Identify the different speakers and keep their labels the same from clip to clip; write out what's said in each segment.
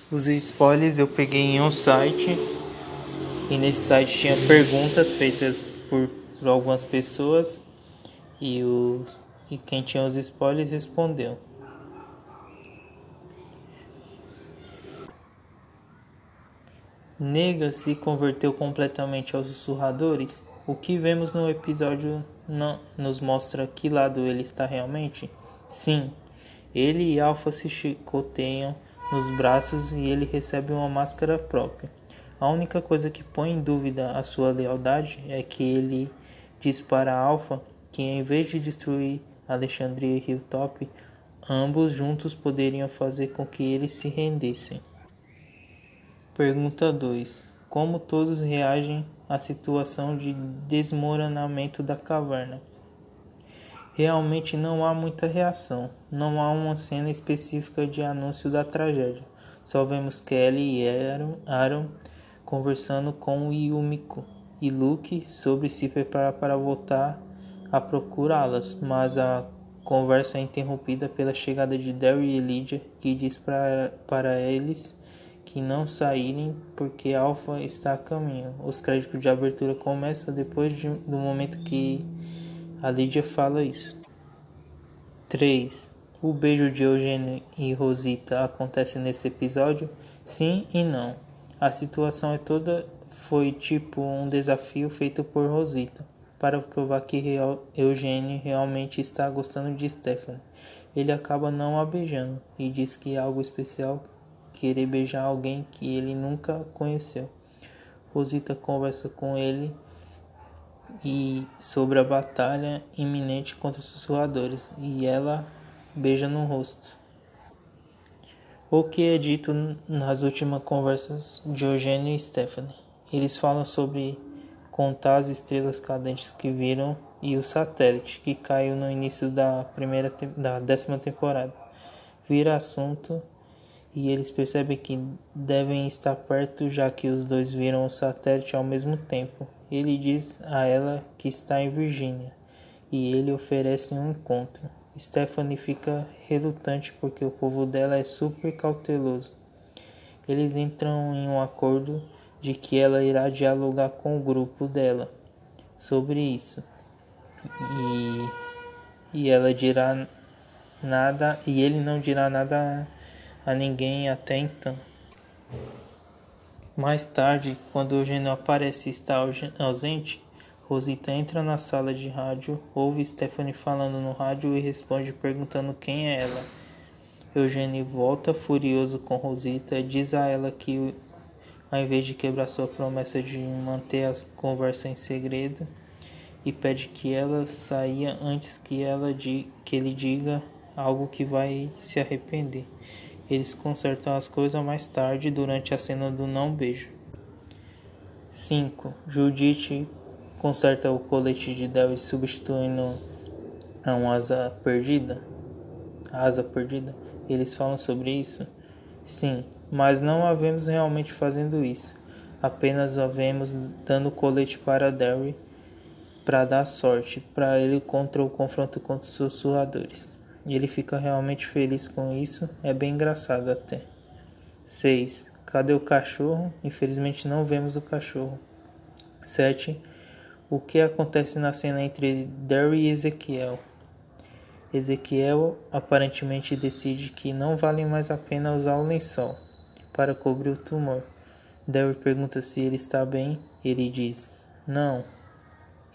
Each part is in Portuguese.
Speaker 1: Os spoilers eu peguei em um site e nesse site tinha perguntas feitas por algumas pessoas e quem tinha os spoilers respondeu. Negan se converteu completamente aos sussurradores? O que vemos no episódio não nos mostra que lado ele está realmente? Sim, ele e Alpha se chicoteiam nos braços e ele recebe uma máscara própria. A única coisa que põe em dúvida a sua lealdade é que ele diz para Alpha que em vez de destruir Alexandria e Hilltop, ambos juntos poderiam fazer com que eles se rendessem. Pergunta 2: como todos reagem à situação de desmoronamento da caverna? Realmente não há muita reação. Não há uma cena específica de anúncio da tragédia. Só vemos Kelly e Aaron conversando com Yumiko e Luke sobre se preparar para voltar a procurá-las, mas a conversa é interrompida pela chegada de Derry e Lydia, que diz para eles que não saírem porque Alpha está a caminho. Os créditos de abertura começam depois do momento que a Lydia fala isso. 3. O beijo de Eugênio e Rosita acontece nesse episódio? Sim e não. A situação foi tipo um desafio feito por Rosita para provar que Eugênio realmente está gostando de Stephanie. Ele acaba não a beijando e diz que é algo especial querer beijar alguém que ele nunca conheceu. Rosita conversa com ele e sobre a batalha iminente contra os sussurradores e ela beija no rosto. O que é dito nas últimas conversas de Eugênio e Stephanie? Eles falam sobre contar as estrelas cadentes que viram e o satélite que caiu no início da 10ª temporada. Vira assunto e eles percebem que devem estar perto já que os dois viram o satélite ao mesmo tempo. Ele diz a ela que está em Virgínia e ele oferece um encontro. Stephanie fica relutante porque o povo dela é super cauteloso. Eles entram em um acordo de que ela irá dialogar com o grupo dela sobre isso. E ela dirá nada e ele não dirá nada a ninguém até então. Mais tarde, quando Eugênio aparece e está ausente, Rosita entra na sala de rádio, ouve Stephanie falando no rádio e responde perguntando quem é ela. Eugênio volta furioso com Rosita e diz a ela que, ao invés de quebrar sua promessa de manter a conversa em segredo, e pede que ela saia antes que ele diga algo que vai se arrepender. Eles consertam as coisas mais tarde durante a cena do não beijo. 5. Judith conserta o colete de Daryl substituindo a uma asa perdida. Eles falam sobre isso? Sim, mas não a vemos realmente fazendo isso. Apenas a vemos dando o colete para Daryl para dar sorte para ele contra o confronto contra os sussurradores. Ele fica realmente feliz com isso, é bem engraçado até. 6. Cadê o cachorro? Infelizmente não vemos o cachorro. 7. O que acontece na cena entre Derry e Ezequiel? Ezequiel aparentemente decide que não vale mais a pena usar o lençol para cobrir o tumor. Derry pergunta se ele está bem. Ele diz: não,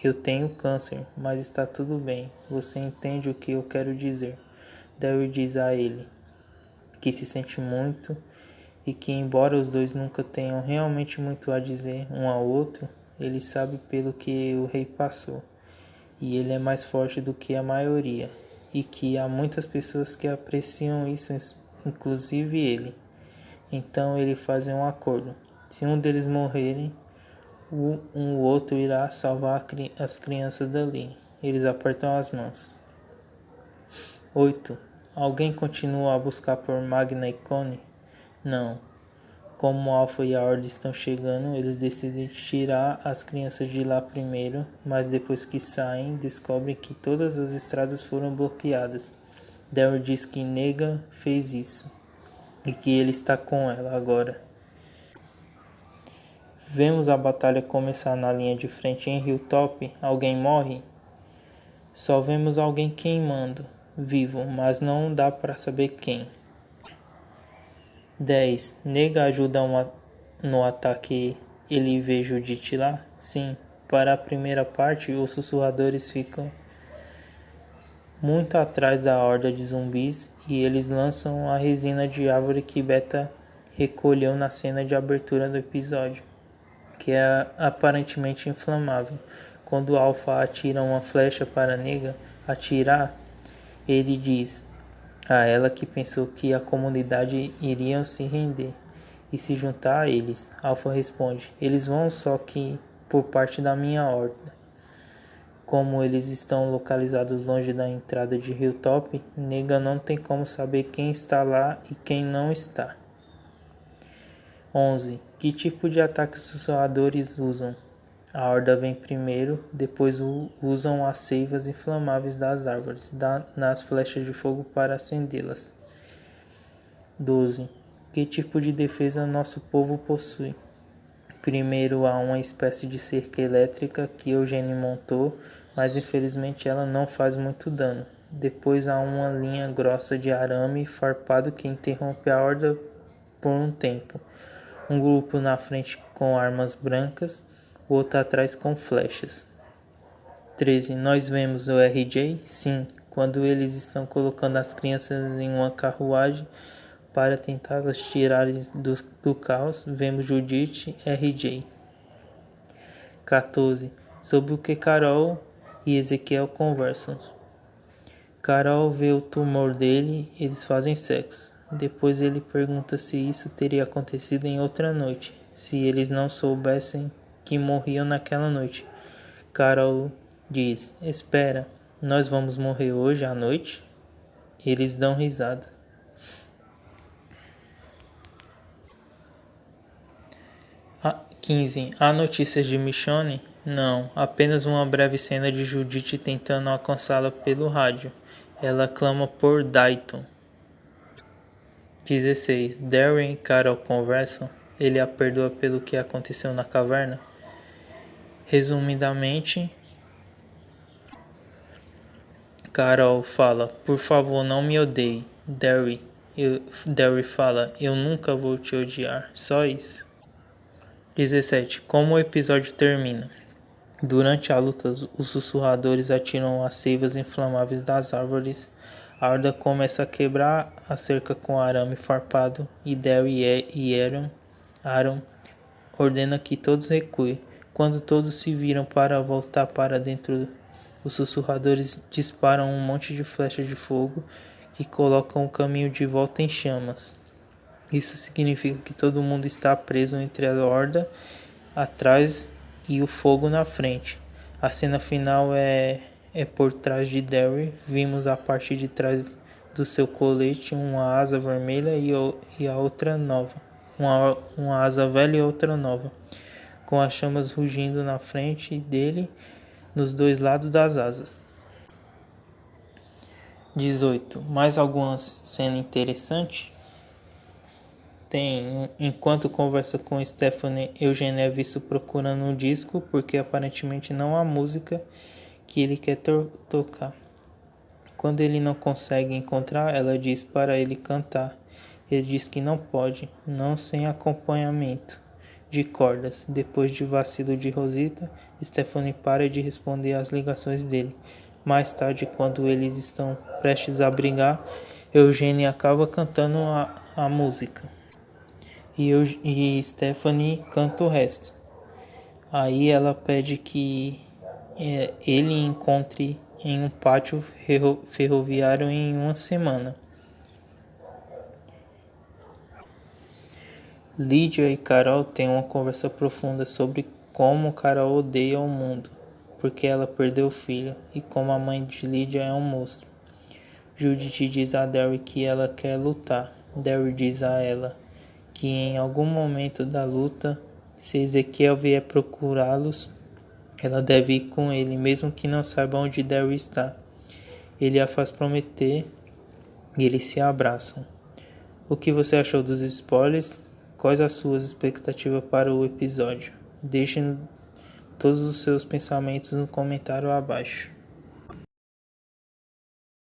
Speaker 1: eu tenho câncer, mas está tudo bem. Você entende o que eu quero dizer? Derry diz a ele que se sente muito e que, embora os dois nunca tenham realmente muito a dizer um ao outro, ele sabe pelo que o rei passou e ele é mais forte do que a maioria e que há muitas pessoas que apreciam isso, inclusive ele. Então ele faz um acordo: se um deles morrerem, o outro irá salvar as crianças dali. Eles apertam as mãos. 8. Alguém continua a buscar por Magna e Connie? Não. Como Alpha e a Ordem estão chegando, eles decidem tirar as crianças de lá primeiro, mas depois que saem, descobrem que todas as estradas foram bloqueadas. Daryl diz que Negan fez isso. e que ele está com ela agora. Vemos a batalha começar na linha de frente em Hilltop. Alguém morre? Só vemos alguém queimando, vivo, mas não dá para saber quem. 10. Nega ajuda no ataque. Ele vê Judith lá? Sim. Para a primeira parte, os sussurradores ficam muito atrás da horda de zumbis e eles lançam a resina de árvore que Beta recolheu na cena de abertura do episódio, que é aparentemente inflamável. Quando Alpha atira uma flecha para Nega atirar, ele diz a ela que pensou que a comunidade iriam se render e se juntar a eles. Alpha responde: eles vão, só que por parte da minha horda. Como eles estão localizados longe da entrada de Hilltop, Nega não tem como saber quem está lá e quem não está. 11. Que tipo de ataque os sussurradores usam? A horda vem primeiro, depois usam as seivas inflamáveis das árvores, nas flechas de fogo para acendê-las. 12. Que tipo de defesa nosso povo possui? Primeiro há uma espécie de cerca elétrica que Eugênio montou, mas infelizmente ela não faz muito dano. Depois há uma linha grossa de arame farpado que interrompe a horda por um tempo. Um grupo na frente com armas brancas, o outro atrás com flechas. 13. Nós vemos o RJ? Sim, quando eles estão colocando as crianças em uma carruagem para tentá-las tirar do caos, vemos Judith RJ. 14. Sobre o que Carol e Ezequiel conversam. Carol vê o tumor dele, eles fazem sexo. Depois ele pergunta se isso teria acontecido em outra noite, se eles não soubessem que morriam naquela noite. Carol diz: espera, nós vamos morrer hoje à noite? Eles dão risada. 15. Há notícias de Michonne? Não, apenas uma breve cena de Judith tentando alcançá-la pelo rádio. Ela clama por Dayton. 16. Darren e Carol conversam. Ele a perdoa pelo que aconteceu na caverna. Resumidamente, Carol fala: por favor, não me odeie. Darry fala: eu nunca vou te odiar. Só isso. 17. Como o episódio termina? Durante a luta, os sussurradores atiram as seivas inflamáveis das árvores. A horda começa a quebrar a cerca com arame farpado e Darry e Aaron ordena que todos recuem. Quando todos se viram para voltar para dentro, os sussurradores disparam um monte de flechas de fogo que colocam o caminho de volta em chamas. Isso significa que todo mundo está preso entre a horda atrás e o fogo na frente. A cena final é por trás de Darry. Vimos a parte de trás do seu colete uma asa vermelha e a outra nova. Uma asa velha e outra nova, com as chamas rugindo na frente dele nos dois lados das asas. 18. Mais alguma cena interessante? Tem, enquanto conversa com Stephanie, Eugênio é visto procurando um disco porque aparentemente não há música que ele quer tocar. Quando ele não consegue encontrar, ela diz para ele cantar. Ele diz que não pode, não sem acompanhamento de cordas. Depois de vacilo de Rosita, Stephanie para de responder às ligações dele. Mais tarde, quando eles estão prestes a brigar, Eugênio acaba cantando a música. E Stephanie canta o resto. Aí ela pede que ele encontre em um pátio ferroviário em uma semana. Lídia e Carol têm uma conversa profunda sobre como Carol odeia o mundo, porque ela perdeu o filho, e como a mãe de Lídia é um monstro. Judith diz a Darry que ela quer lutar. Darry diz a ela que em algum momento da luta, se Ezequiel vier procurá-los, ela deve ir com ele, mesmo que não saiba onde Darry está. Ele a faz prometer e eles se abraçam. O que você achou dos spoilers? Quais as suas expectativas para o episódio? Deixe todos os seus pensamentos no comentário abaixo.